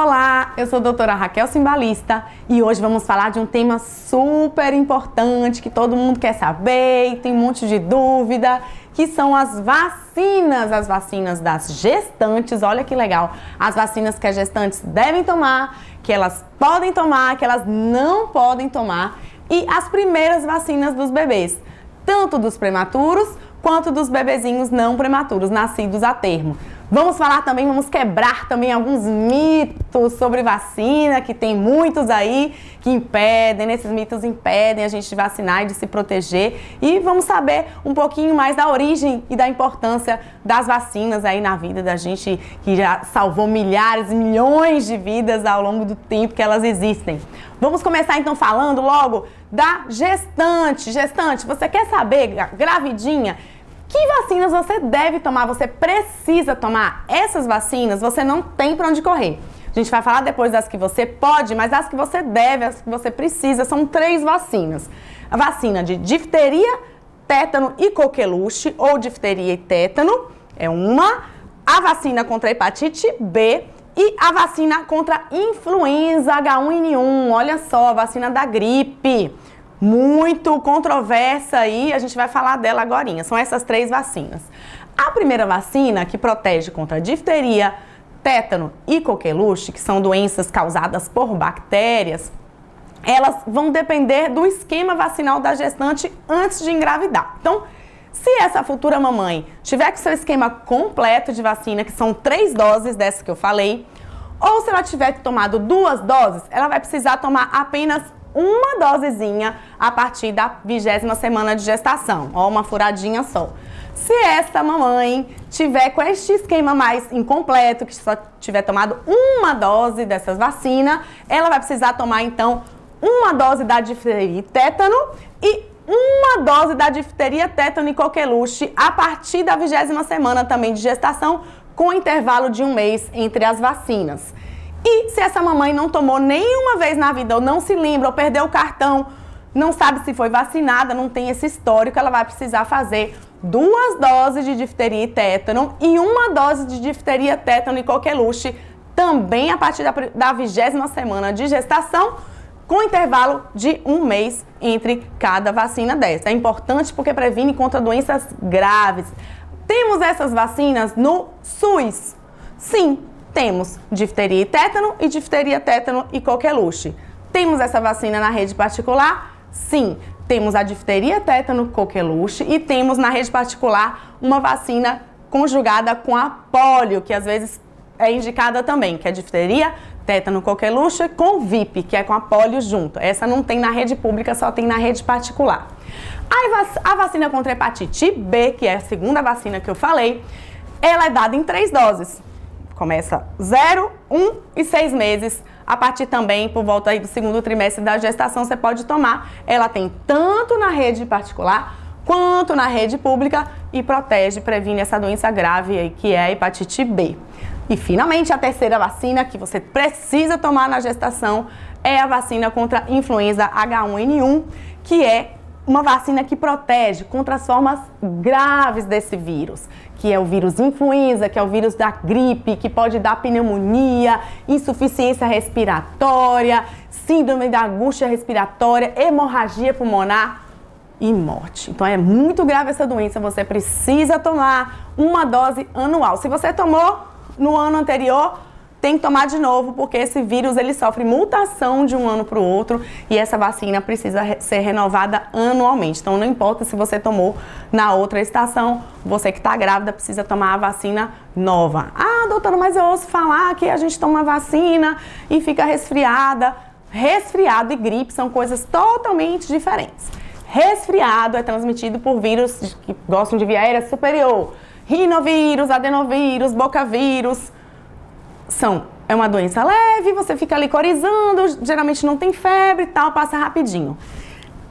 Olá, eu sou a doutora Raquel Cimbalista e hoje vamos falar de um tema super importante que todo mundo quer saber e tem um monte de dúvida, que são as vacinas das gestantes. Olha que legal, as vacinas que as gestantes devem tomar, que elas podem tomar, que elas não podem tomar, e as primeiras vacinas dos bebês, tanto dos prematuros quanto dos bebezinhos não prematuros, nascidos a termo. Vamos falar também, vamos quebrar também alguns mitos sobre vacina, que tem muitos aí que impedem, esses mitos impedem a gente de vacinar e de se proteger. E vamos saber um pouquinho mais da origem e da importância das vacinas aí na vida da gente, que já salvou milhares e milhões de vidas ao longo do tempo que elas existem. Vamos começar então falando logo da gestante. Gestante, você quer saber, gravidinha, que vacinas você deve tomar, você precisa tomar? Essas vacinas você não tem para onde correr. A gente vai falar depois das que você pode, mas as que você deve, as que você precisa, são 3 vacinas. A vacina de difteria, tétano e coqueluche, ou difteria e tétano, é uma. A vacina contra a hepatite B e a vacina contra a influenza H1N1. Olha só, a vacina da gripe. Muito controversa aí, a gente vai falar dela agorinha. São essas 3 vacinas. A primeira vacina, que protege contra difteria, tétano e coqueluche, que são doenças causadas por bactérias, elas vão depender do esquema vacinal da gestante antes de engravidar. Então, se essa futura mamãe tiver com seu esquema completo de vacina, que são 3 doses dessas que eu falei, ou se ela tiver tomado 2 doses, ela vai precisar tomar apenas uma dosezinha a partir da 20ª semana de gestação, ó, uma furadinha só. Se essa mamãe tiver com este esquema mais incompleto, que só tiver tomado uma dose dessas vacinas, ela vai precisar tomar então uma dose da difteria e tétano e uma dose da difteria, tétano e coqueluche a partir da 20ª semana também de gestação, com intervalo de 1 mês entre as vacinas. E se essa mamãe não tomou nenhuma vez na vida, ou não se lembra, ou perdeu o cartão, não sabe se foi vacinada, não tem esse histórico, ela vai precisar fazer 2 doses de difteria e tétano e uma dose de difteria, tétano e coqueluche, também a partir da 20ª semana de gestação, com intervalo de 1 mês entre cada vacina dessa. É importante porque previne contra doenças graves. Temos essas vacinas no SUS? Sim. Temos difteria e tétano e coqueluche. Temos essa vacina na rede particular? Sim. Temos a difteria, tétano, coqueluche e temos na rede particular uma vacina conjugada com a polio, que às vezes é indicada também, que é difteria, tétano, coqueluche com VIP, que é com a polio junto. Essa não tem na rede pública, só tem na rede particular. A vacina contra a hepatite B, que é a segunda vacina que eu falei, ela é dada em 3 doses. Começa 0, 1 e 6 meses. A partir também, por volta aí do 2º trimestre da gestação, você pode tomar. Ela tem tanto na rede particular quanto na rede pública e protege, previne essa doença grave aí, que é a hepatite B. E finalmente, a terceira vacina que você precisa tomar na gestação é a vacina contra a influenza H1N1, que é uma vacina que protege contra as formas graves desse vírus, que é o vírus influenza, que é o vírus da gripe, que pode dar pneumonia, insuficiência respiratória, síndrome da angústia respiratória, hemorragia pulmonar e morte. Então é muito grave essa doença, você precisa tomar uma dose anual. Se você tomou no ano anterior, tem que tomar de novo, porque esse vírus ele sofre mutação de um ano para o outro e essa vacina precisa ser renovada anualmente. Então não importa se você tomou na outra estação, você que está grávida precisa tomar a vacina nova. Ah, doutora, mas eu ouço falar que a gente toma vacina e fica resfriada. Resfriado e gripe são coisas totalmente diferentes. Resfriado é transmitido por vírus que gostam de via aérea superior. Rinovírus, adenovírus, bocavírus. É uma doença leve, você fica ali corizando, geralmente não tem febre e tal, passa rapidinho.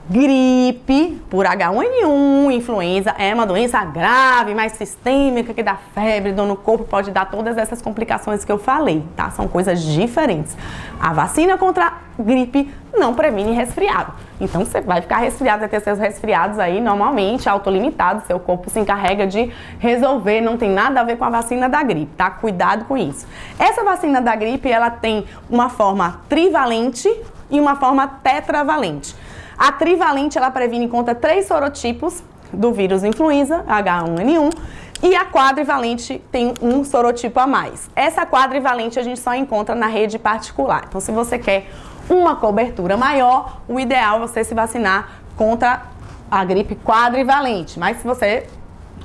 Gripe por H1N1, influenza, é uma doença grave, mais sistêmica, que dá febre, dor no corpo, pode dar todas essas complicações que eu falei, tá? São coisas diferentes. A vacina contra a gripe não previne resfriado. Então você vai ficar resfriado, vai ter seus resfriados aí normalmente, autolimitados, seu corpo se encarrega de resolver, não tem nada a ver com a vacina da gripe, tá? Cuidado com isso. Essa vacina da gripe, ela tem uma forma trivalente e uma forma tetravalente. A trivalente, ela previne contra 3 sorotipos do vírus influenza, H1N1, e a quadrivalente tem um sorotipo a mais. Essa quadrivalente a gente só encontra na rede particular. Então, se você quer uma cobertura maior, o ideal é você se vacinar contra a gripe quadrivalente. Mas se você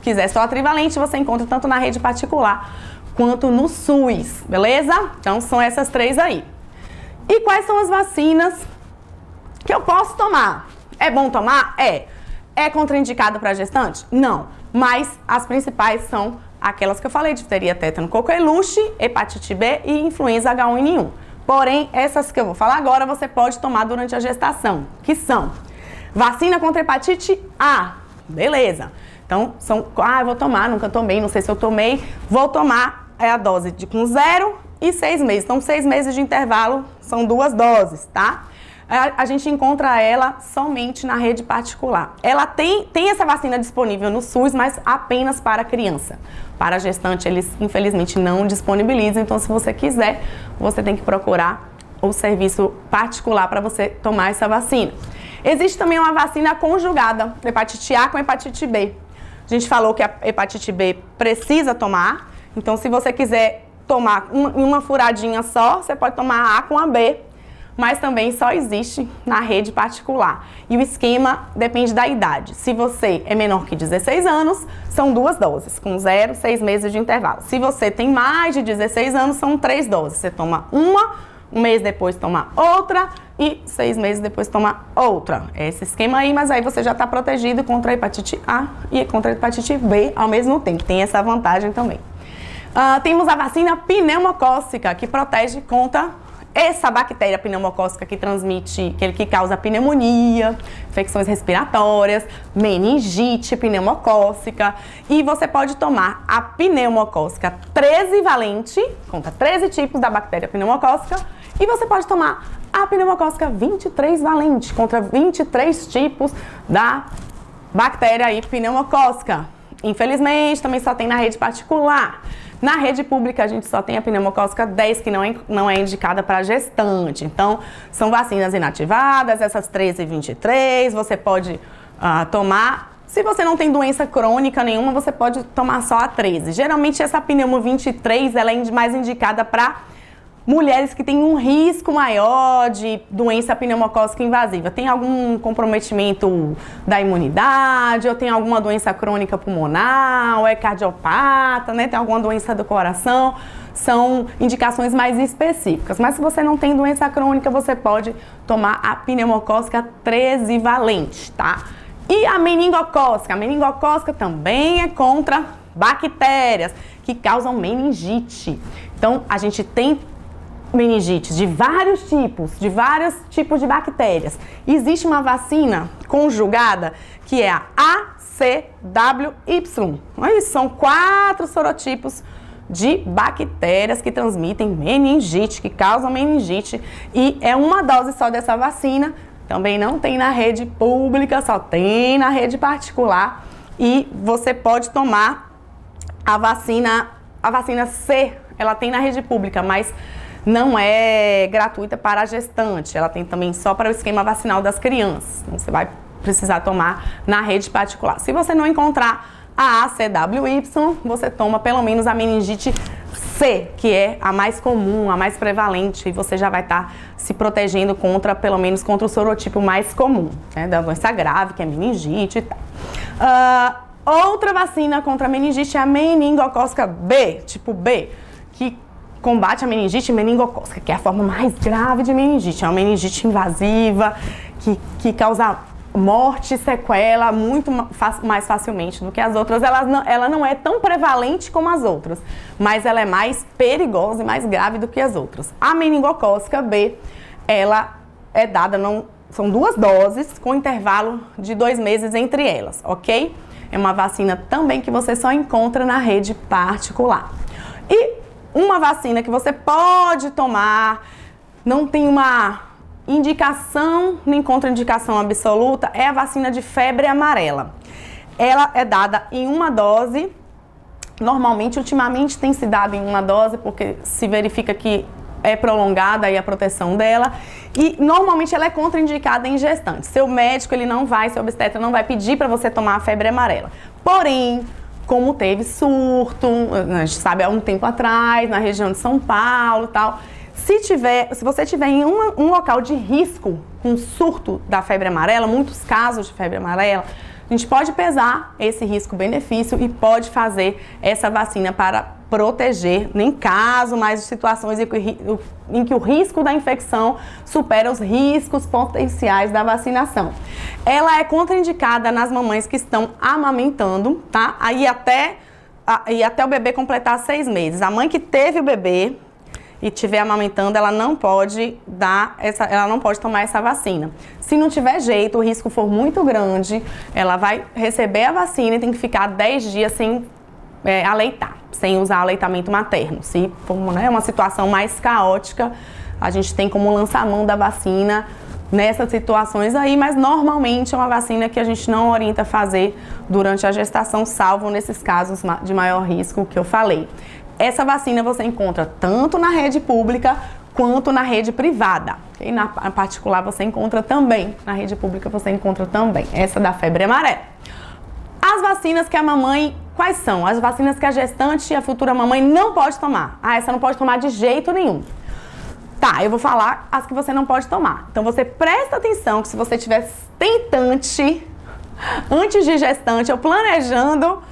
quiser só a trivalente, você encontra tanto na rede particular quanto no SUS, beleza? Então, são essas 3 aí. E quais são as vacinas que eu posso tomar? É bom tomar? É. É contraindicado para gestante? Não. Mas as principais são aquelas que eu falei: difteria, tétano, coqueluche, hepatite B e influenza H1N1. Porém, essas que eu vou falar agora você pode tomar durante a gestação, que são vacina contra hepatite A. Beleza. Então, eu vou tomar, nunca tomei, não sei se eu tomei. Vou tomar a dose com 0 e 6 meses. Então, 6 meses de intervalo são 2 doses, tá? A gente encontra ela somente na rede particular. Ela tem essa vacina disponível no SUS, mas apenas para criança. Para gestante, eles infelizmente não disponibilizam. Então, se você quiser, você tem que procurar o serviço particular para você tomar essa vacina. Existe também uma vacina conjugada, hepatite A com hepatite B. A gente falou que a hepatite B precisa tomar. Então, se você quiser tomar uma furadinha só, você pode tomar a A com a B. Mas também só existe na rede particular. E o esquema depende da idade. Se você é menor que 16 anos, são 2 doses, com 0, 6 meses de intervalo. Se você tem mais de 16 anos, são 3 doses. Você toma uma, um mês depois toma outra e 6 meses depois toma outra. É esse esquema aí, mas aí você já está protegido contra a hepatite A e contra a hepatite B ao mesmo tempo. Tem essa vantagem também. Temos a vacina pneumocócica, que protege contra essa bactéria pneumocócica que causa pneumonia, infecções respiratórias, meningite pneumocócica. E você pode tomar a pneumocócica 13-valente, contra 13 tipos da bactéria pneumocócica, e você pode tomar a pneumocócica 23-valente, contra 23 tipos da bactéria aí pneumocócica. Infelizmente, também só tem na rede particular. Na rede pública, a gente só tem a pneumocócica 10, que não é indicada para gestante. Então, são vacinas inativadas, essas 13 e 23, você pode tomar. Se você não tem doença crônica nenhuma, você pode tomar só a 13. Geralmente, essa pneumo 23, ela é mais indicada para mulheres que têm um risco maior de doença pneumocócica invasiva. Tem algum comprometimento da imunidade, ou tem alguma doença crônica pulmonar, ou é cardiopata, né? Tem alguma doença do coração. São indicações mais específicas. Mas se você não tem doença crônica, você pode tomar a pneumocócica 13-valente, tá? E a meningocócica? A meningocócica também é contra bactérias que causam meningite. Então, a gente tem meningites de vários tipos de bactérias. Existe uma vacina conjugada que é a ACWY. São 4 sorotipos de bactérias que transmitem meningite, que causam meningite, e é uma dose só dessa vacina. Também não tem na rede pública, só tem na rede particular. E você pode tomar a vacina C, ela tem na rede pública, mas não é gratuita para a gestante. Ela tem também só para o esquema vacinal das crianças. Então, você vai precisar tomar na rede particular. Se você não encontrar a ACWY, você toma pelo menos a meningite C, que é a mais comum, a mais prevalente, e você já vai estar se protegendo pelo menos contra o sorotipo mais comum, né, da doença grave, que é meningite e tal. Outra vacina contra a meningite é a meningocócica B, tipo B, que combate a meningite meningocócica, que é a forma mais grave de meningite. É uma meningite invasiva que causa morte e sequela muito mais facilmente do que as outras. Ela não é tão prevalente como as outras, mas ela é mais perigosa e mais grave do que as outras. A meningocócica B, ela é dada são 2 doses com intervalo de 2 meses entre elas, ok? É uma vacina também que você só encontra na rede particular. E uma vacina que você pode tomar, não tem uma indicação nem contraindicação absoluta, é a vacina de febre amarela. Ela é dada em uma dose, normalmente, ultimamente tem se dado em uma dose, porque se verifica que é prolongada aí a proteção dela, e normalmente ela é contraindicada em gestantes. Seu médico, seu obstetra não vai pedir para você tomar a febre amarela. Porém, como teve surto, a gente sabe há um tempo atrás, na região de São Paulo e tal, se você tiver em um local de risco com surto da febre amarela, muitos casos de febre amarela, a gente pode pesar esse risco-benefício e pode fazer essa vacina para proteger, em caso, mais de situações em que o risco da infecção supera os riscos potenciais da vacinação. Ela é contraindicada nas mamães que estão amamentando, tá? Aí até o bebê completar 6 meses. A mãe que teve o bebê e estiver amamentando, ela não pode tomar essa vacina. Se não tiver jeito, o risco for muito grande, ela vai receber a vacina e tem que ficar 10 dias sem aleitar, sem usar aleitamento materno. Se for uma situação mais caótica, a gente tem como lançar a mão da vacina nessas situações aí, mas normalmente é uma vacina que a gente não orienta a fazer durante a gestação, salvo nesses casos de maior risco que eu falei. Essa vacina você encontra tanto na rede pública quanto na rede privada. E na particular você encontra também, na rede pública você encontra também, essa da febre amarela. As vacinas que a mamãe, quais são? As vacinas que a gestante e a futura mamãe não pode tomar. Essa não pode tomar de jeito nenhum. Tá, eu vou falar as que você não pode tomar. Então você presta atenção que se você tiver tentante, antes de gestante ou planejando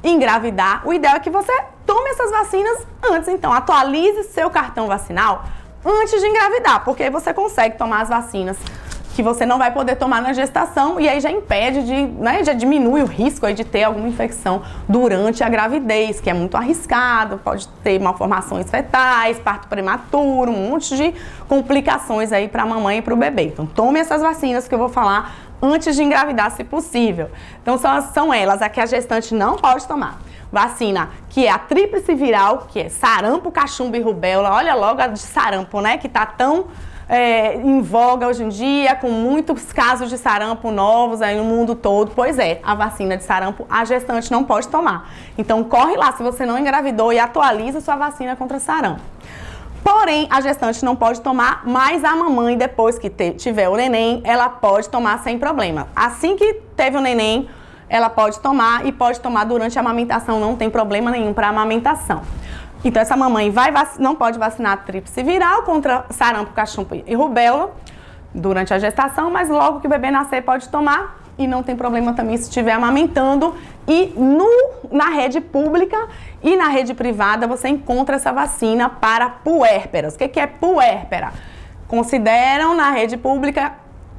engravidar, o ideal é que você tome essas vacinas antes. Então, atualize seu cartão vacinal antes de engravidar, porque aí você consegue tomar as vacinas que você não vai poder tomar na gestação e aí já impede já diminui o risco aí de ter alguma infecção durante a gravidez, que é muito arriscado, pode ter malformações fetais, parto prematuro, um monte de complicações aí para a mamãe e para o bebê. Então, tome essas vacinas que eu vou falar antes de engravidar, se possível. Então, são elas, a que a gestante não pode tomar. Vacina que é a tríplice viral, que é sarampo, cachumba e rubéola. Olha logo a de sarampo, né, que tá tão em voga hoje em dia, com muitos casos de sarampo novos aí no mundo todo. Pois é, a vacina de sarampo a gestante não pode tomar. Então, corre lá se você não engravidou e atualiza sua vacina contra sarampo. Porém, a gestante não pode tomar, mas a mamãe, depois que tiver o neném, ela pode tomar sem problema. Assim que teve o neném, ela pode tomar e pode tomar durante a amamentação, não tem problema nenhum para a amamentação. Então, essa mamãe não pode vacinar a tríplice viral contra sarampo, cachumba e rubéola durante a gestação, mas logo que o bebê nascer pode tomar e não tem problema também se estiver amamentando. E na rede pública e na rede privada você encontra essa vacina para puérperas. O que é puérpera? Consideram na rede pública,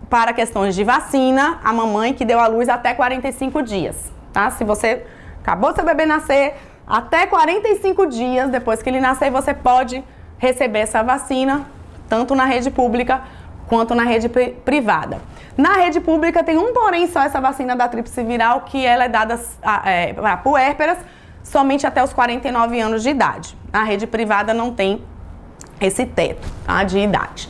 para questões de vacina, a mamãe que deu à luz até 45 dias, tá? Se você acabou seu bebê nascer, até 45 dias depois que ele nascer, você pode receber essa vacina, tanto na rede pública quanto na rede privada. Na rede pública tem um porém só, essa vacina da tríplice viral, que ela é dada a puérperas somente até os 49 anos de idade. Na rede privada não tem esse teto, tá, de idade.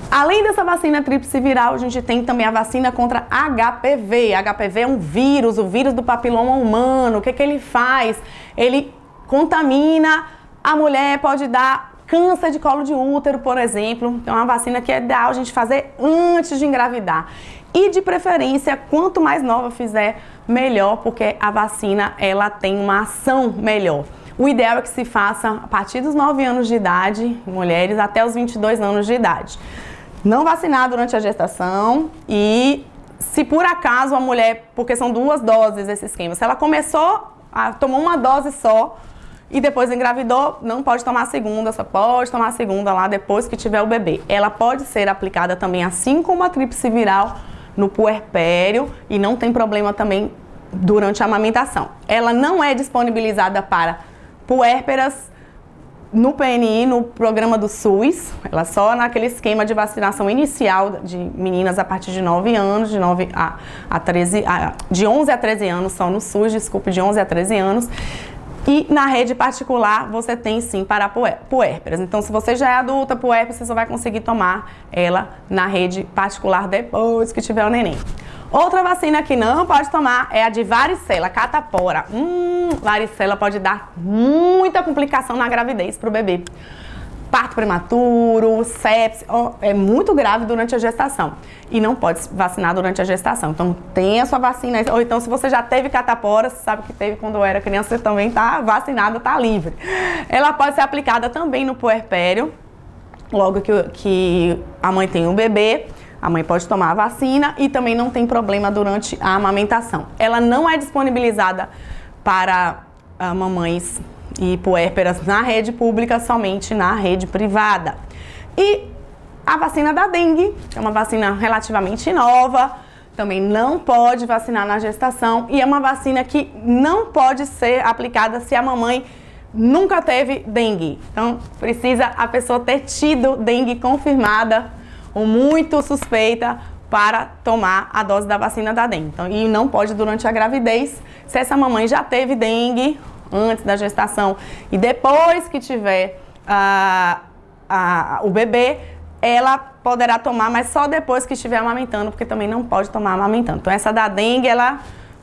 Além dessa vacina tríplice viral, a gente tem também a vacina contra HPV. HPV é um vírus, o vírus do papiloma humano. O que ele faz? Ele contamina a mulher, pode dar câncer de colo de útero, por exemplo. Então, é uma vacina que é ideal a gente fazer antes de engravidar. E, de preferência, quanto mais nova fizer, melhor, porque a vacina, ela tem uma ação melhor. O ideal é que se faça a partir dos 9 anos de idade, mulheres, até os 22 anos de idade. Não vacinar durante a gestação e, se por acaso a mulher, porque são 2 doses esse esquema, se ela tomou uma dose só e depois engravidou, não pode tomar a segunda, só pode tomar a segunda lá depois que tiver o bebê. Ela pode ser aplicada também, assim como a tríplice viral, no puerpério e não tem problema também durante a amamentação. Ela não é disponibilizada para puérperas no PNI, no programa do SUS, ela só naquele esquema de vacinação inicial de meninas a partir de 9 anos, de 11 a 13 anos, só no SUS, desculpe, de 11 a 13 anos. E na rede particular, você tem sim para puérperas. Então, se você já é adulta, puérpera, você só vai conseguir tomar ela na rede particular depois que tiver o neném. Outra vacina que não pode tomar é a de varicela, catapora. Varicela pode dar muita complicação na gravidez para o bebê. Parto prematuro, sepse, é muito grave durante a gestação. E não pode vacinar durante a gestação. Então, tenha sua vacina. Ou então, se você já teve catapora, você sabe que teve quando era criança, você também está vacinada, está livre. Ela pode ser aplicada também no puerpério, logo que a mãe tem um bebê. A mãe pode tomar a vacina e também não tem problema durante a amamentação. Ela não é disponibilizada para mamães e puérperas na rede pública, somente na rede privada. E a vacina da dengue, que é uma vacina relativamente nova, também não pode vacinar na gestação e é uma vacina que não pode ser aplicada se a mamãe nunca teve dengue. Então, precisa a pessoa ter tido dengue confirmada ou muito suspeita para tomar a dose da vacina da dengue. Então, e não pode durante a gravidez. Se essa mamãe já teve dengue antes da gestação e depois que tiver o bebê, ela poderá tomar, mas só depois que estiver amamentando, porque também não pode tomar amamentando. Então, essa da dengue,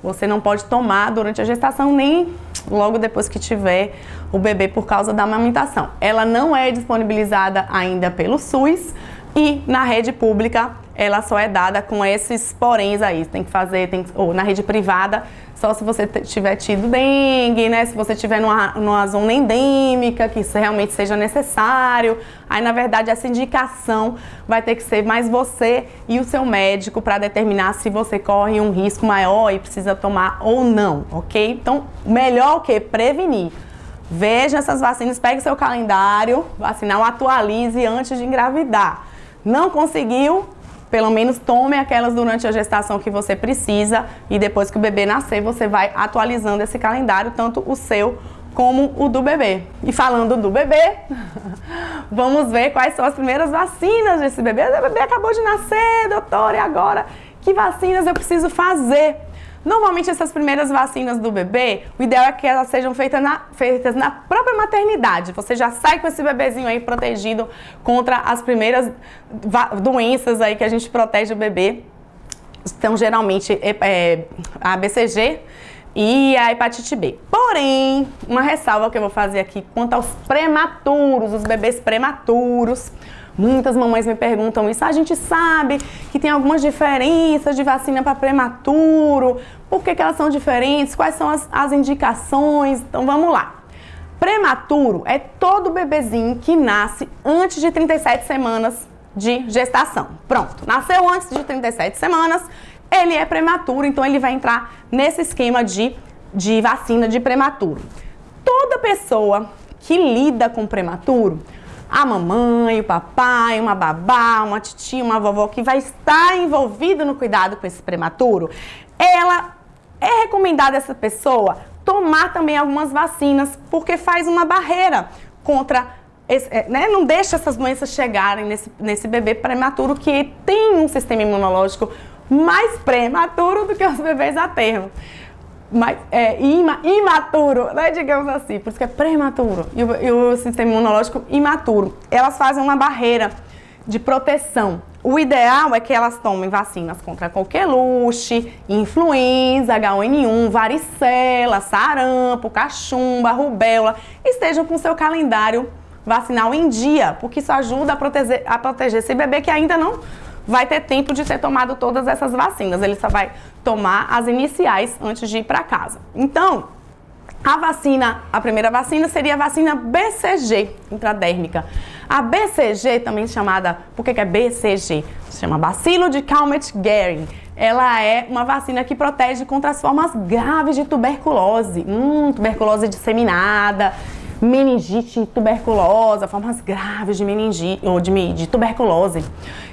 você não pode tomar durante a gestação, nem logo depois que tiver o bebê por causa da amamentação. Ela não é disponibilizada ainda pelo SUS, e na rede pública, ela só é dada com esses poréns aí. Tem que fazer, ou na rede privada, só se você tiver tido dengue, né? Se você estiver numa zona endêmica, que isso realmente seja necessário. Aí, na verdade, essa indicação vai ter que ser mais você e o seu médico para determinar se você corre um risco maior e precisa tomar ou não, ok? Então, melhor o quê? Prevenir. Veja essas vacinas, pegue seu calendário vacinal, atualize antes de engravidar. Não conseguiu? Pelo menos tome aquelas durante a gestação que você precisa e depois que o bebê nascer, você vai atualizando esse calendário, tanto o seu como o do bebê. E falando do bebê, vamos ver quais são as primeiras vacinas desse bebê. O bebê acabou de nascer, doutora, e agora? Que vacinas eu preciso fazer? Normalmente, essas primeiras vacinas do bebê, o ideal é que elas sejam feitas na própria maternidade. Você já sai com esse bebezinho aí protegido contra as primeiras doenças aí que a gente protege o bebê. Então, geralmente, a BCG e a hepatite B. Porém, uma ressalva que eu vou fazer aqui quanto aos prematuros, os bebês prematuros. Muitas mamães me perguntam isso. A gente sabe que tem algumas diferenças de vacina para prematuro. Por que elas são diferentes? Quais são as indicações? Então, vamos lá. Prematuro é todo bebezinho que nasce antes de 37 semanas de gestação. Pronto, nasceu antes de 37 semanas, ele é prematuro, então ele vai entrar nesse esquema de vacina de prematuro. Toda pessoa que lida com prematuro, a mamãe, o papai, uma babá, uma titia, uma vovó que vai estar envolvida no cuidado com esse prematuro, é recomendado essa pessoa tomar também algumas vacinas, porque faz uma barreira contra, não deixa essas doenças chegarem nesse bebê prematuro que tem um sistema imunológico mais prematuro do que os bebês a termo. Mas imaturo, né, digamos assim, por isso que é prematuro e o sistema imunológico imaturo. Elas fazem uma barreira de proteção. O ideal é que elas tomem vacinas contra coqueluche, influenza, H1N1, varicela, sarampo, cachumba, rubéola, estejam com seu calendário vacinal em dia, porque isso ajuda a proteger esse bebê que ainda não vai ter tempo de ter tomado todas essas vacinas. Ele só vai tomar as iniciais antes de ir para casa. Então, a primeira vacina seria a vacina BCG, intradérmica. A BCG, também chamada, por que é BCG? Se chama Bacilo de Calmette-Guerin. Ela é uma vacina que protege contra as formas graves de tuberculose, tuberculose disseminada, meningite tuberculosa, formas graves de meningite ou de tuberculose.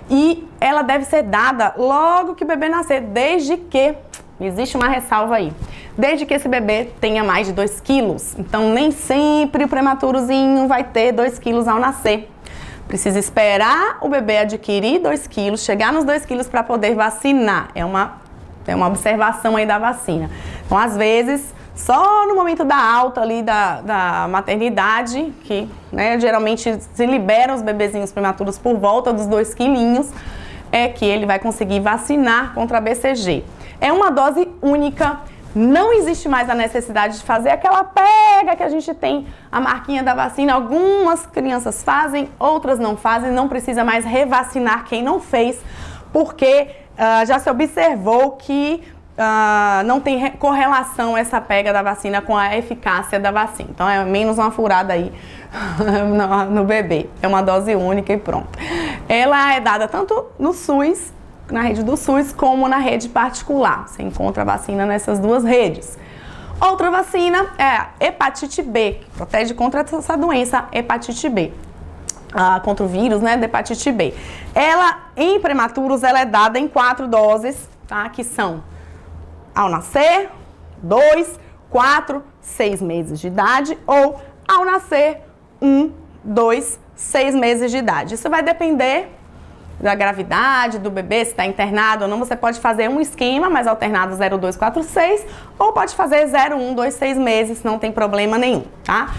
E ela deve ser dada logo que o bebê nascer, desde que existe uma ressalva aí. Desde que esse bebê tenha mais de 2 quilos. Então, nem sempre o prematurozinho vai ter 2 quilos ao nascer. Precisa esperar o bebê adquirir 2 quilos, chegar nos 2 quilos para poder vacinar. É uma observação aí da vacina. Então, às vezes, só no momento da alta ali da maternidade, que né, geralmente se liberam os bebezinhos prematuros por volta dos 2 quilinhos, é que ele vai conseguir vacinar contra a BCG. É uma dose única, não existe mais a necessidade de fazer aquela pega que a gente tem a marquinha da vacina. Algumas crianças fazem, outras não fazem, não precisa mais revacinar quem não fez, porque já se observou que não tem correlação essa pega da vacina com a eficácia da vacina. Então é menos uma furada aí no bebê. É uma dose única e pronto. Ela é dada tanto no SUS, na rede do SUS, como na rede particular. Você encontra a vacina nessas duas redes. Outra vacina é a hepatite B, que protege contra essa doença, hepatite B. Contra o vírus, né, da hepatite B. Ela, em prematuros, ela é dada em 4 doses, tá? Que são ao nascer, 2, 4, 6 meses de idade, ou ao nascer, 1, 2, 6 meses de idade. Isso vai depender da gravidade do bebê, se está internado ou não. Você pode fazer um esquema, mas alternado 0, 2, 4, 6, ou pode fazer 0, 1, 2, 6 meses, não tem problema nenhum, tá?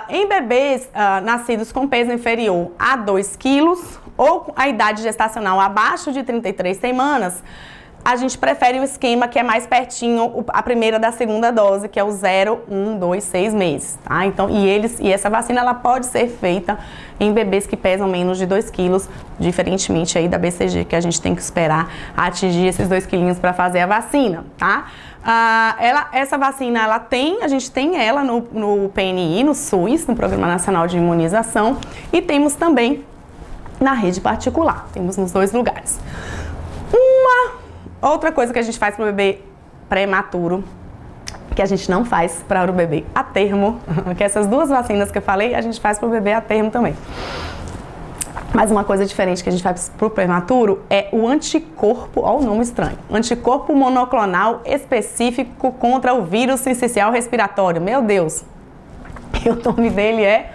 Em bebês nascidos com peso inferior a 2 quilos ou a idade gestacional abaixo de 33 semanas, a gente prefere o esquema que é mais pertinho, a primeira da segunda dose, que é o 0, 1, 2, 6 meses, tá? Então, e essa vacina, ela pode ser feita em bebês que pesam menos de 2 quilos, diferentemente aí da BCG, que a gente tem que esperar atingir esses 2 quilinhos para fazer a vacina, tá? Essa vacina, a gente tem ela no PNI, no SUS, no Programa Nacional de Imunização, e temos também na rede particular, temos nos 2 lugares. Outra coisa que a gente faz para o bebê prematuro, que a gente não faz para o bebê a termo, que essas 2 vacinas que eu falei, a gente faz para o bebê a termo também. Mas uma coisa diferente que a gente faz para o prematuro é o anticorpo, olha o nome estranho, anticorpo monoclonal específico contra o vírus sincicial respiratório. Meu Deus, o nome dele é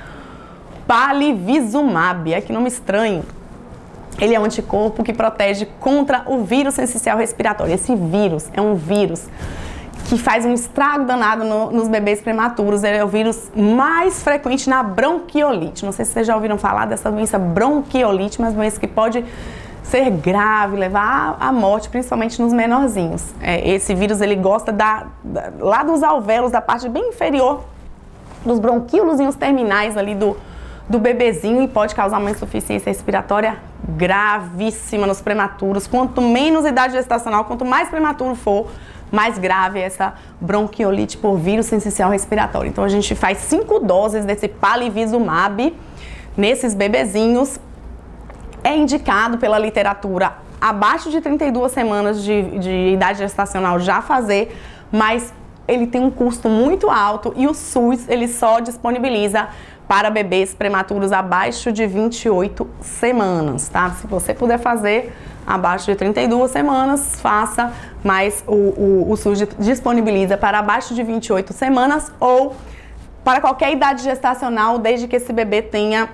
Palivizumab, que nome estranho. Ele é um anticorpo que protege contra o vírus sincicial respiratório. Esse vírus é um vírus que faz um estrago danado nos bebês prematuros. Ele é o vírus mais frequente na bronquiolite. Não sei se vocês já ouviram falar dessa doença bronquiolite, mas doença que pode ser grave, levar à morte, principalmente nos menorzinhos. Esse vírus, ele gosta lá dos alvéolos, da parte bem inferior, dos bronquíolos e os terminais ali do bebezinho, e pode causar uma insuficiência respiratória gravíssima nos prematuros. Quanto menos idade gestacional, quanto mais prematuro for, mais grave é essa bronquiolite por vírus sincicial respiratório. Então a gente faz 5 doses desse Palivizumab nesses bebezinhos. É indicado pela literatura abaixo de 32 semanas de idade gestacional já fazer, mas ele tem um custo muito alto e o SUS ele só disponibiliza para bebês prematuros abaixo de 28 semanas, tá? Se você puder fazer abaixo de 32 semanas, faça, mas o SUS disponibiliza para abaixo de 28 semanas ou para qualquer idade gestacional, desde que esse bebê tenha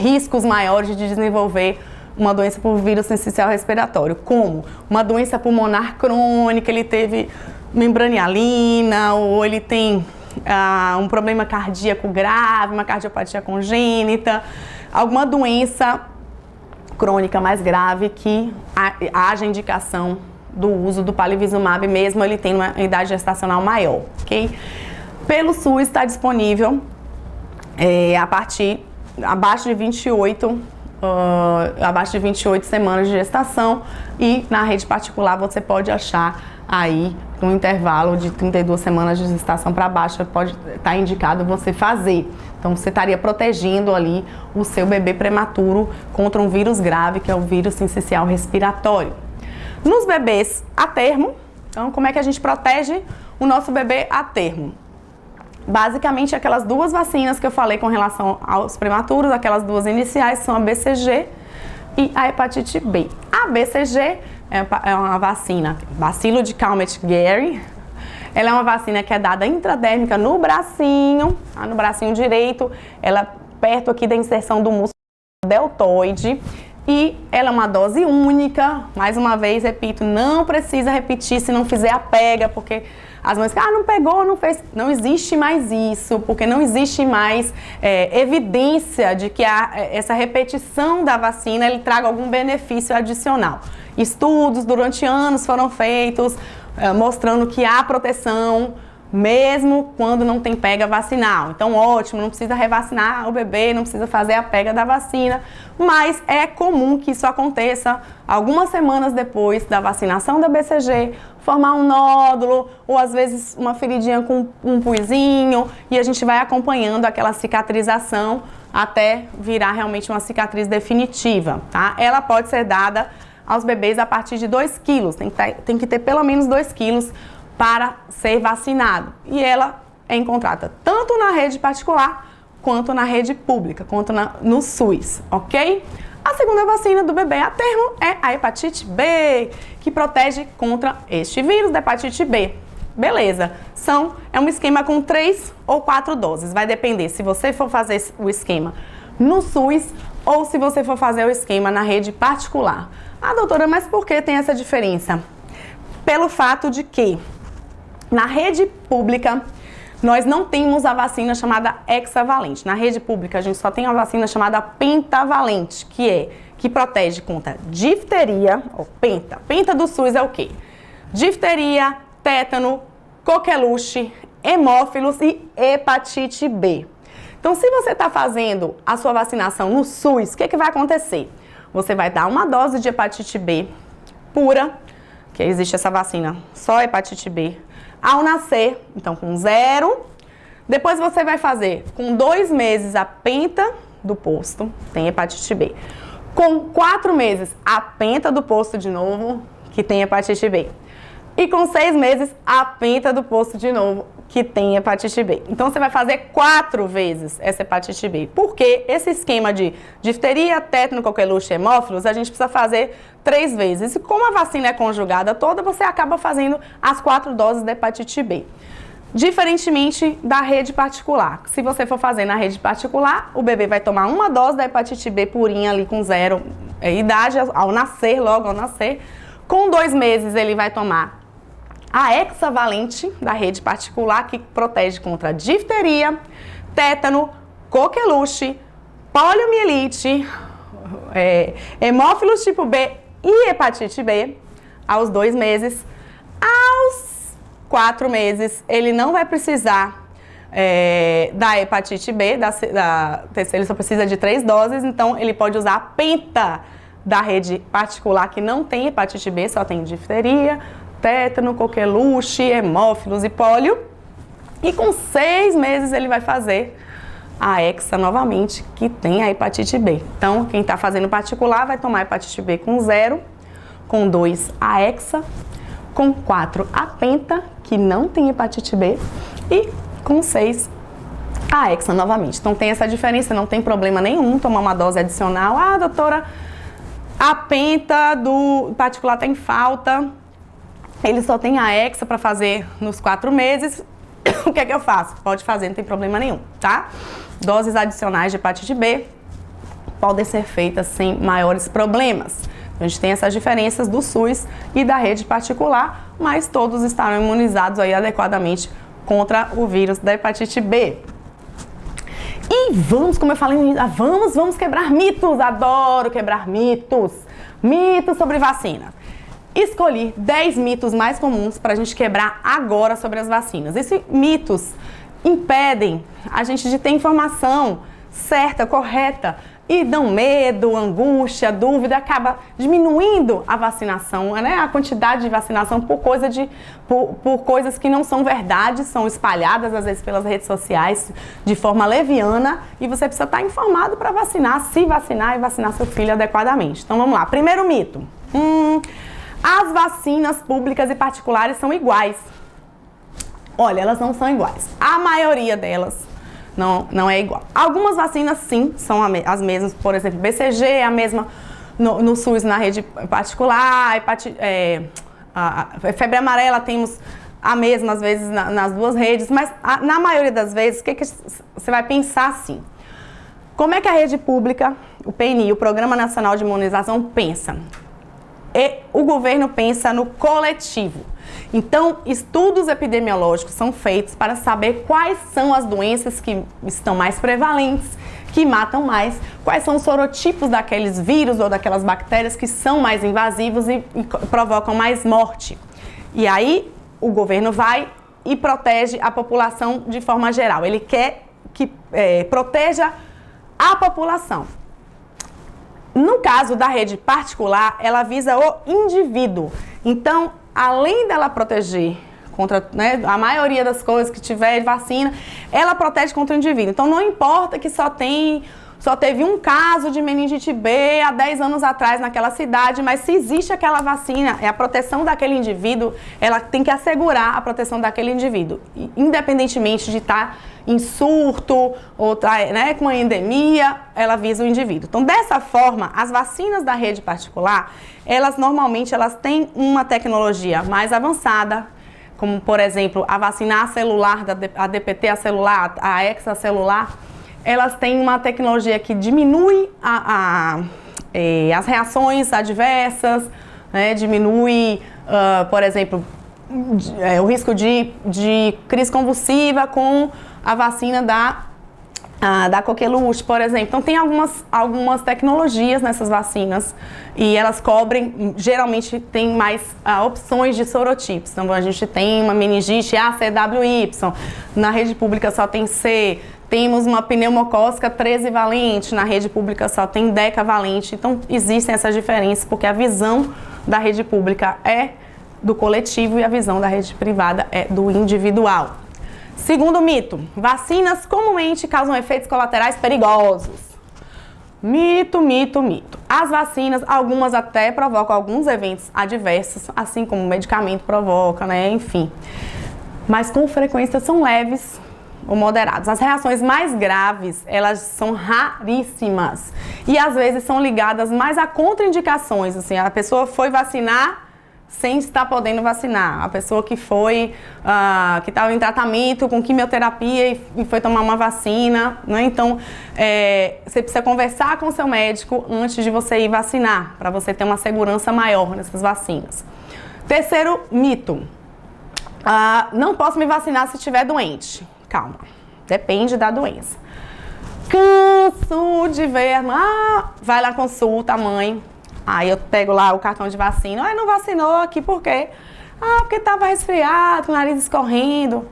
riscos maiores de desenvolver uma doença por vírus sincicial respiratório, como uma doença pulmonar crônica, ele teve membranialina, ou ele tem um problema cardíaco grave, uma cardiopatia congênita, alguma doença crônica mais grave que haja indicação do uso do Palivizumab, mesmo ele tendo uma idade gestacional maior, ok? Pelo SUS está disponível abaixo de 28 semanas de gestação, e na rede particular você pode achar aí no intervalo de 32 semanas de gestação para baixo, pode estar indicado você fazer. Então você estaria protegendo ali o seu bebê prematuro contra um vírus grave, que é o vírus sincicial respiratório. Nos bebês a termo, então como é que a gente protege o nosso bebê a termo? Basicamente aquelas 2 vacinas que eu falei com relação aos prematuros, aquelas 2 iniciais são a BCG e a hepatite B. A BCG é uma vacina, bacilo de Calmette-Guerin. Ela é uma vacina que é dada intradérmica no bracinho direito, ela perto aqui da inserção do músculo deltoide. E ela é uma dose única, mais uma vez, repito, não precisa repetir se não fizer a pega, porque as mães ficam, não pegou, não fez. Não existe mais isso, porque não existe mais evidência de que essa repetição da vacina ele traga algum benefício adicional. Estudos durante anos foram feitos mostrando que há proteção, mesmo quando não tem pega vacinal. Então, ótimo, não precisa revacinar o bebê, não precisa fazer a pega da vacina, mas é comum que isso aconteça algumas semanas depois da vacinação da BCG, formar um nódulo, ou às vezes uma feridinha com um puizinho, e a gente vai acompanhando aquela cicatrização até virar realmente uma cicatriz definitiva, tá? Ela pode ser dada aos bebês a partir de 2 quilos, tem que ter pelo menos 2 quilos para ser vacinado. E ela é encontrada tanto na rede particular, quanto na rede pública, quanto no SUS, ok? A segunda vacina do bebê a termo é a hepatite B, que protege contra este vírus da hepatite B. Beleza, é um esquema com 3 ou 4 doses, vai depender se você for fazer o esquema no SUS ou se você for fazer o esquema na rede particular. Ah, doutora, mas por que tem essa diferença? Pelo fato de que na rede pública, nós não temos a vacina chamada hexavalente. Na rede pública, a gente só tem a vacina chamada pentavalente, que protege contra difteria, ou penta. Penta do SUS é o quê? Difteria, tétano, coqueluche, hemófilos e hepatite B. Então, se você está fazendo a sua vacinação no SUS, o que vai acontecer? Você vai dar uma dose de hepatite B pura, que existe essa vacina, só hepatite B, ao nascer, então com 0. Depois você vai fazer com 2 meses a penta do posto, tem hepatite B. Com 4 meses a penta do posto de novo, que tem hepatite B. E com 6 meses a penta do posto de novo, que tem hepatite B. Então você vai fazer 4 vezes essa hepatite B. Porque esse esquema de difteria, tétano, coqueluche e hemófilos, a gente precisa fazer 3 vezes. E como a vacina é conjugada toda, você acaba fazendo as 4 doses da hepatite B. Diferentemente da rede particular. Se você for fazer na rede particular, o bebê vai tomar uma dose da hepatite B purinha ali com 0 idade, ao nascer, logo ao nascer. Com 2 meses ele vai tomar a hexavalente da rede particular, que protege contra difteria, tétano, coqueluche, poliomielite, hemófilos tipo B e hepatite B, aos 2 meses. Aos 4 meses, ele não vai precisar da hepatite B, da terceira, ele só precisa de 3 doses, então ele pode usar a penta da rede particular, que não tem hepatite B, só tem difteria, tétano, coqueluche, hemófilos e pólio. E com 6 meses ele vai fazer a hexa novamente, que tem a hepatite B. Então, quem está fazendo particular vai tomar hepatite B com 0, com 2 a hexa, com 4 a penta, que não tem hepatite B, e com 6 a hexa novamente. Então tem essa diferença, não tem problema nenhum tomar uma dose adicional. Ah, doutora, a penta do particular está em falta, ele só tem a hexa para fazer nos 4 meses, o que é que eu faço? Pode fazer, não tem problema nenhum, tá? Doses adicionais de hepatite B podem ser feitas sem maiores problemas. A gente tem essas diferenças do SUS e da rede particular, mas todos estarão imunizados aí adequadamente contra o vírus da hepatite B. E vamos, como eu falei, vamos quebrar mitos. Adoro quebrar mitos. Mitos sobre vacina. Escolhi 10 mitos mais comuns para a gente quebrar agora sobre as vacinas. Esses mitos impedem a gente de ter informação certa, correta, e dão medo, angústia, dúvida, acaba diminuindo a vacinação, né? A quantidade de vacinação por coisas que não são verdade, são espalhadas às vezes pelas redes sociais de forma leviana, e você precisa estar informado para vacinar, se vacinar e vacinar seu filho adequadamente. Então vamos lá, primeiro mito. As vacinas públicas e particulares são iguais. Olha, elas não são iguais. A maioria delas não é igual. Algumas vacinas, sim, são as mesmas. Por exemplo, BCG é a mesma no SUS, na rede particular, a febre amarela temos a mesma, às vezes, nas duas redes, mas na maioria das vezes, o que você vai pensar assim? Como é que a rede pública, o PNI, o Programa Nacional de Imunização, pensa? O governo pensa no coletivo. Então, estudos epidemiológicos são feitos para saber quais são as doenças que estão mais prevalentes, que matam mais, quais são os sorotipos daqueles vírus ou daquelas bactérias que são mais invasivos e provocam mais morte. E aí, o governo vai e protege a população de forma geral. Ele quer que proteja a população. No caso da rede particular, ela visa o indivíduo. Então, além dela proteger contra, né, a maioria das coisas que tiver vacina, ela protege contra o indivíduo. Então, não importa que só teve um caso de meningite B há 10 anos atrás naquela cidade, mas se existe aquela vacina, a proteção daquele indivíduo, ela tem que assegurar a proteção daquele indivíduo, independentemente de estar em surto ou né, com uma endemia, ela visa o indivíduo. Então, dessa forma, as vacinas da rede particular, normalmente têm uma tecnologia mais avançada, como, por exemplo, a vacina acelular, a DPT acelular, a extracelular, elas têm uma tecnologia que diminui as reações adversas, né, diminui, por exemplo, o risco de crise convulsiva com a vacina da coqueluche, por exemplo. Então, tem algumas tecnologias nessas vacinas e elas cobrem, geralmente tem mais opções de sorotipos. Então, a gente tem uma meningite ACWY, na rede pública só tem C, temos uma pneumocócica 13 valente, na rede pública só tem decavalente. Então, existem essas diferenças, porque a visão da rede pública é do coletivo e a visão da rede privada é do individual. Segundo mito, vacinas comumente causam efeitos colaterais perigosos. Mito, mito, mito. As vacinas, algumas até provocam alguns eventos adversos, assim como o medicamento provoca, né? Enfim. Mas com frequência são leves ou moderados. As reações mais graves, elas são raríssimas e às vezes são ligadas mais a contraindicações, assim, a pessoa foi vacinar sem estar podendo vacinar, a pessoa que que estava em tratamento com quimioterapia e foi tomar uma vacina, né? Então, você precisa conversar com o seu médico antes de você ir vacinar, para você ter uma segurança maior nessas vacinas. Terceiro mito, não posso me vacinar se estiver doente. Calma, depende da doença. Canso de ver, vai lá, consulta a mãe. Aí eu pego lá o cartão de vacina. Não vacinou aqui por quê? Porque estava resfriado, com o nariz escorrendo.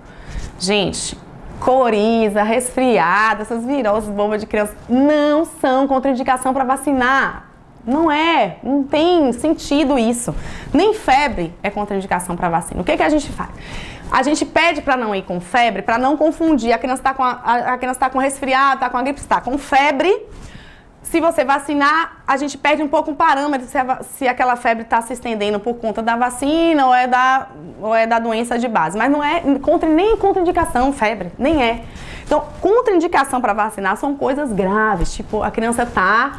Gente, coriza, resfriado, essas viroses bobas de criança não são contraindicação para vacinar. Não tem sentido isso. Nem febre é contraindicação para vacina. O que a gente faz? A gente pede para não ir com febre, para não confundir. A criança está com resfriado, está com a gripe, está com febre. Se você vacinar, a gente perde um pouco o parâmetro se aquela febre está se estendendo por conta da vacina ou é da doença de base. Mas não é nem contraindicação febre, nem é. Então, contraindicação para vacinar são coisas graves, tipo a criança está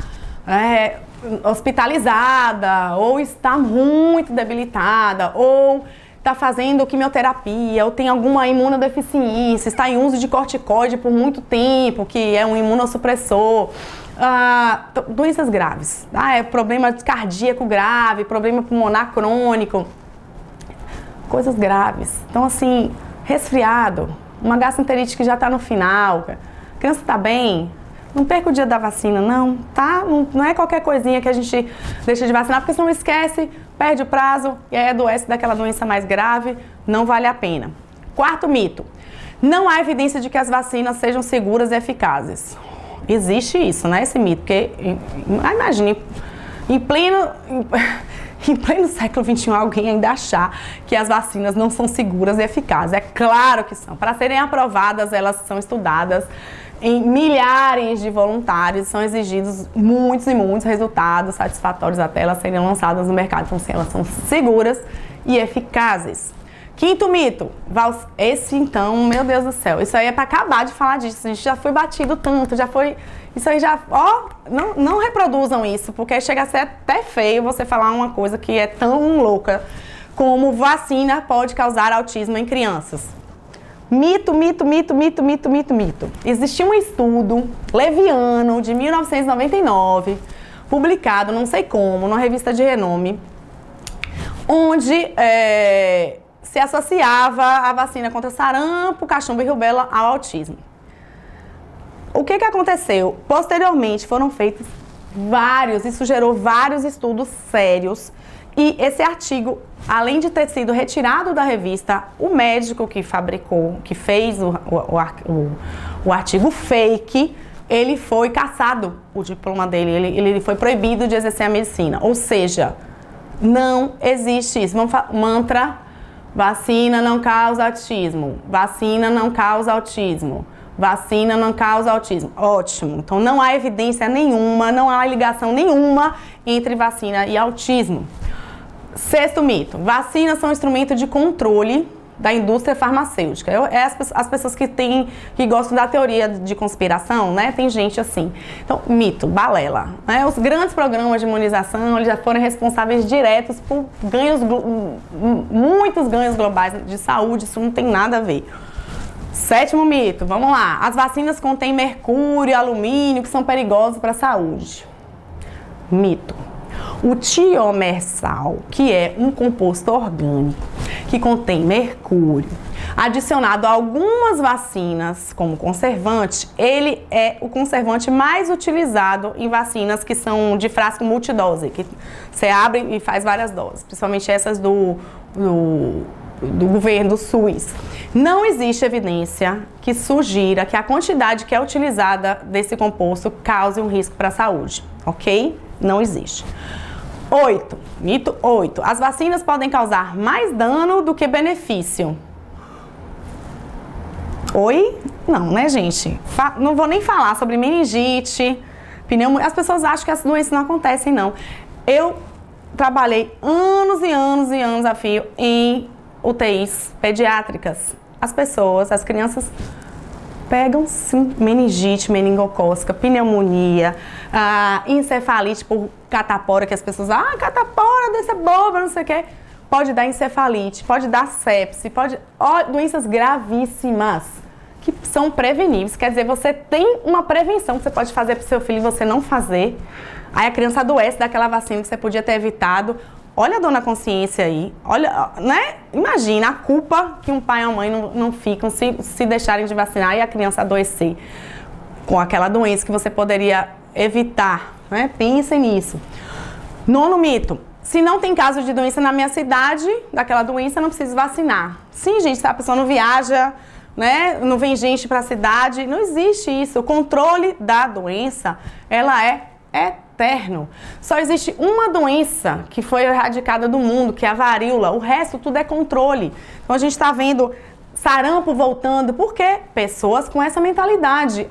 hospitalizada, ou está muito debilitada, ou está fazendo quimioterapia, ou tem alguma imunodeficiência, está em uso de corticoide por muito tempo, que é um imunossupressor. Doenças graves, problema cardíaco grave, problema pulmonar crônico, coisas graves. Então, assim, resfriado, uma gastroenterite que já está no final, a criança está bem, não perca o dia da vacina, não, tá? Não é qualquer coisinha que a gente deixa de vacinar, porque senão esquece, perde o prazo e aí adoece daquela doença mais grave, não vale a pena. Quarto mito, não há evidência de que as vacinas sejam seguras e eficazes. Existe isso, né, esse mito, porque, imagine, em pleno século XXI, alguém ainda achar que as vacinas não são seguras e eficazes. É claro que são. Para serem aprovadas, elas são estudadas em milhares de voluntários, são exigidos muitos e muitos resultados satisfatórios até elas serem lançadas no mercado. Então, elas são seguras e eficazes. Quinto mito. Esse então, meu Deus do céu, isso aí é pra acabar de falar disso. A gente já foi batido tanto, já foi... Isso aí já... Ó, não reproduzam isso, porque chega a ser até feio você falar uma coisa que é tão louca como vacina pode causar autismo em crianças. Mito, mito, mito, mito, mito, mito, mito. Existiu um estudo leviano de 1999, publicado, não sei como, numa revista de renome, onde se associava a vacina contra sarampo, cachumba e rubéola ao autismo. O que aconteceu? Posteriormente foram feitos isso gerou vários estudos sérios, e esse artigo, além de ter sido retirado da revista, o médico que fabricou, que fez o artigo fake, ele foi cassado, o diploma dele, ele foi proibido de exercer a medicina. Ou seja, não existe isso. Mantra: vacina não causa autismo, vacina não causa autismo, vacina não causa autismo. Ótimo. Então não há evidência nenhuma, não há ligação nenhuma entre vacina e autismo. Sexto mito: vacinas são instrumento de controle da indústria farmacêutica. As pessoas que gostam da teoria de conspiração, né? Tem gente assim. Então, mito, balela. Né? Os grandes programas de imunização, eles já foram responsáveis diretos por muitos ganhos globais de saúde. Isso não tem nada a ver. Sétimo mito, vamos lá. As vacinas contêm mercúrio e alumínio, que são perigosos para a saúde. Mito. O tiomersal, que é um composto orgânico que contém mercúrio, adicionado a algumas vacinas como conservante, ele é o conservante mais utilizado em vacinas que são de frasco multidose, que você abre e faz várias doses, principalmente essas do governo, do SUS. Não existe evidência que sugira que a quantidade que é utilizada desse composto cause um risco para a saúde, ok? Não existe. Mito 8. As vacinas podem causar mais dano do que benefício. Oi? Não, né, gente? Não vou nem falar sobre meningite, pneumonia. As pessoas acham que essas doenças não acontecem, não. Eu trabalhei anos e anos e anos a fio em UTIs pediátricas. As crianças pegam sim meningite meningocócica, pneumonia, encefalite por catapora, que as pessoas, catapora, doença boba, não sei o quê. Pode dar encefalite, pode dar sepse, doenças gravíssimas que são preveníveis. Quer dizer, você tem uma prevenção que você pode fazer para o seu filho e você não fazer. Aí a criança adoece daquela vacina que você podia ter evitado. Olha a dor na consciência aí, olha, né? Imagina a culpa que um pai e uma mãe não ficam se deixarem de vacinar e a criança adoecer com aquela doença que você poderia evitar, né? Pensem nisso. Nono mito: se não tem caso de doença na minha cidade, daquela doença, não preciso vacinar. Sim, gente, se a pessoa não viaja, né? Não vem gente para a cidade, não existe isso. O controle da doença, ela é eterno. Só existe uma doença que foi erradicada do mundo, que é a varíola. O resto tudo é controle. Então a gente está vendo sarampo voltando. Por quê? Pessoas com essa mentalidade.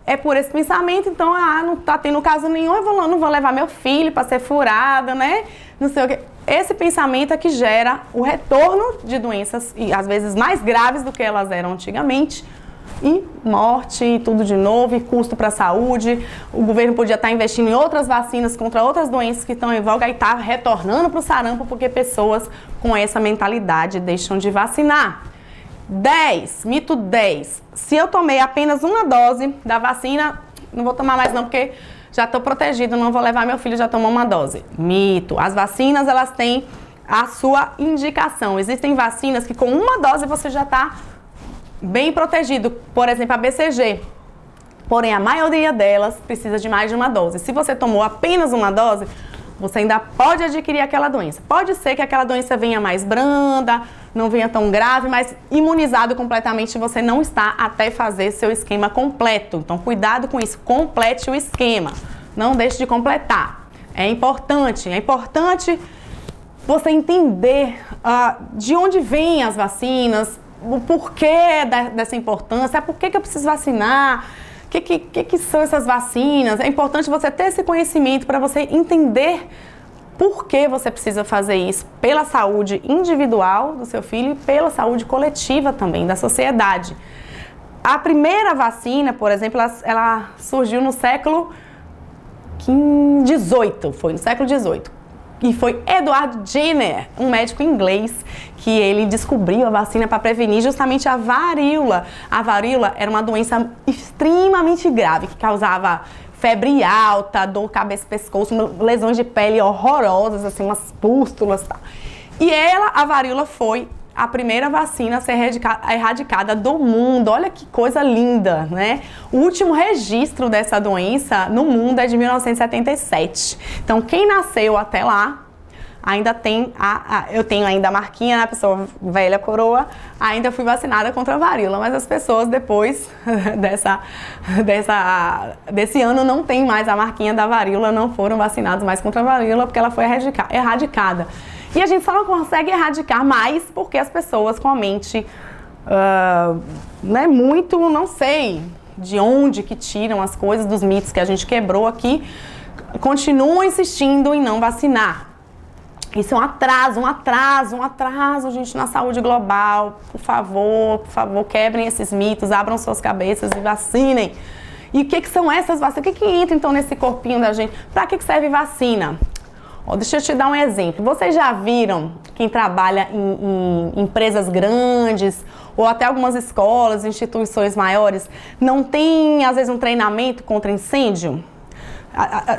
É por esse pensamento, então, não está tendo caso nenhum, eu não vou levar meu filho para ser furado, né? Não sei o quê. Esse pensamento é que gera o retorno de doenças, e às vezes mais graves do que elas eram antigamente, e morte, e tudo de novo, e custo para a saúde. O governo podia estar investindo em outras vacinas contra outras doenças que estão em voga e está retornando para o sarampo porque pessoas com essa mentalidade deixam de vacinar. Mito 10. Se eu tomei apenas uma dose da vacina, não vou tomar mais não porque já estou protegido, não vou levar meu filho, já tomou uma dose. Mito. As vacinas, elas têm a sua indicação. Existem vacinas que com uma dose você já está bem protegido, por exemplo, a BCG. Porém, a maioria delas precisa de mais de uma dose. Se você tomou apenas uma dose, você ainda pode adquirir aquela doença. Pode ser que aquela doença venha mais branda, não venha tão grave, mas imunizado completamente você não está até fazer seu esquema completo. Então, cuidado com isso. Complete o esquema. Não deixe de completar. É importante você entender de onde vêm as vacinas, o porquê dessa importância, por que eu preciso vacinar, o que são essas vacinas. É importante você ter esse conhecimento para você entender Por que você precisa fazer isso? Pela saúde individual do seu filho e pela saúde coletiva também, da sociedade. A primeira vacina, por exemplo, ela surgiu no século XVIII, foi no século XVIII. E foi Edward Jenner, um médico inglês, que ele descobriu a vacina para prevenir justamente a varíola. A varíola era uma doença extremamente grave, que causava febre alta, dor cabeça e pescoço, lesões de pele horrorosas, assim, umas pústulas e tal. E a varíola foi a primeira vacina a ser erradicada do mundo. Olha que coisa linda, né? O último registro dessa doença no mundo é de 1977. Então, quem nasceu até lá, ainda tem eu tenho ainda a marquinha, né? A pessoa velha coroa, ainda fui vacinada contra a varíola, mas as pessoas depois desse ano não tem mais a marquinha da varíola, não foram vacinados mais contra a varíola porque ela foi erradicada. E a gente só não consegue erradicar mais porque as pessoas com a mente, muito, não sei de onde que tiram as coisas, dos mitos que a gente quebrou aqui, continuam insistindo em não vacinar. Isso é um atraso, gente, na saúde global. Por favor, quebrem esses mitos, abram suas cabeças e vacinem. E o que são essas vacinas? O que entra, então, nesse corpinho da gente? Para que serve vacina? Deixa eu te dar um exemplo. Vocês já viram quem trabalha em empresas grandes ou até algumas escolas, instituições maiores, não tem, às vezes, um treinamento contra incêndio?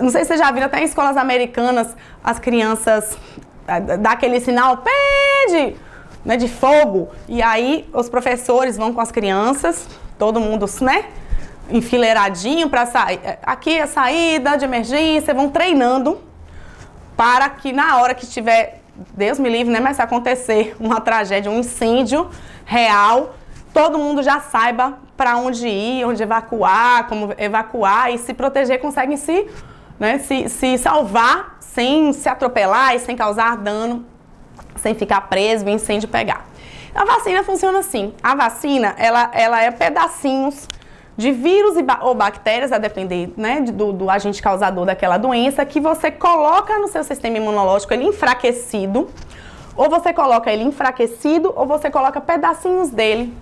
Não sei se vocês já viram, até em escolas americanas, as crianças dão aquele sinal, pede, né, de fogo. E aí os professores vão com as crianças, todo mundo, né, enfileiradinho para sair. Aqui é a saída de emergência, vão treinando para que na hora que tiver, Deus me livre, né, mas se acontecer uma tragédia, um incêndio real, todo mundo já saiba para onde ir, onde evacuar, como evacuar e se proteger, conseguem se salvar sem se atropelar e sem causar dano, sem ficar preso e o incêndio pegar. A vacina funciona assim. A vacina, ela é pedacinhos de vírus ou bactérias, a depender, né, do agente causador daquela doença, que você coloca no seu sistema imunológico, ele enfraquecido, ou você coloca ele enfraquecido, ou você coloca pedacinhos dele,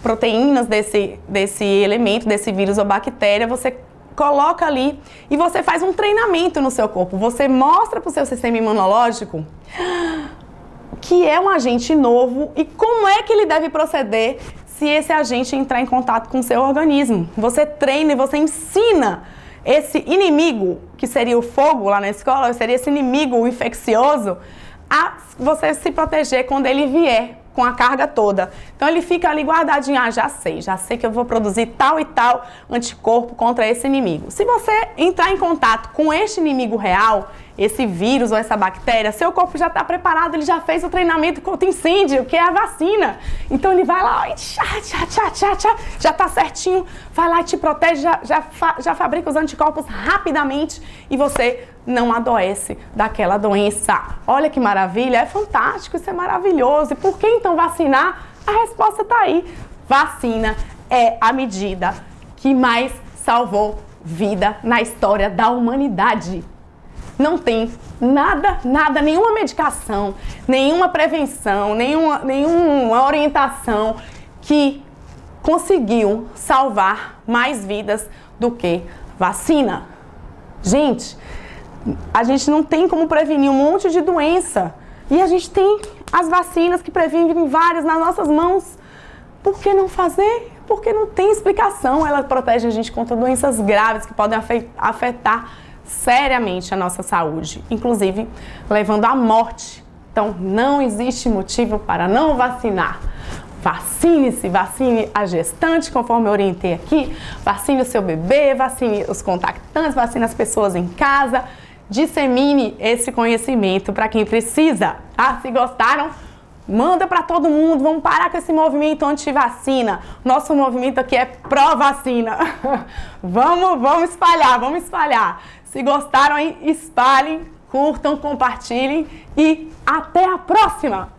proteínas desse elemento, desse vírus ou bactéria, você coloca ali e você faz um treinamento no seu corpo. Você mostra para o seu sistema imunológico que é um agente novo e como é que ele deve proceder se esse agente entrar em contato com o seu organismo. Você treina e você ensina esse inimigo, que seria o fogo lá na escola, seria esse inimigo infeccioso, a você se proteger quando ele vier com a carga toda. Então ele fica ali guardadinho, já sei que eu vou produzir tal e tal anticorpo contra esse inimigo. Se você entrar em contato com este inimigo real, esse vírus ou essa bactéria, seu corpo já está preparado, ele já fez o treinamento contra incêndio, que é a vacina. Então ele vai lá, já está certinho, vai lá e te protege, já fabrica os anticorpos rapidamente e você não adoece daquela doença. Olha que maravilha, é fantástico, isso é maravilhoso. E por que então vacinar? A resposta está aí. Vacina é a medida que mais salvou vida na história da humanidade. Não tem nada, nenhuma medicação, nenhuma prevenção, nenhuma orientação que conseguiu salvar mais vidas do que vacina. Gente, a gente não tem como prevenir um monte de doença e a gente tem as vacinas que previnem várias nas nossas mãos. Por que não fazer? Porque não tem explicação. Ela protege a gente contra doenças graves que podem afetar seriamente a nossa saúde, inclusive levando à morte. Então, não existe motivo para não vacinar. Vacine-se, vacine a gestante, conforme eu orientei aqui, vacine o seu bebê, vacine os contactantes, vacine as pessoas em casa, dissemine esse conhecimento para quem precisa. Se gostaram, manda para todo mundo, vamos parar com esse movimento anti-vacina. Nosso movimento aqui é pró-vacina. Vamos espalhar. Se gostaram, espalhem, curtam, compartilhem e até a próxima!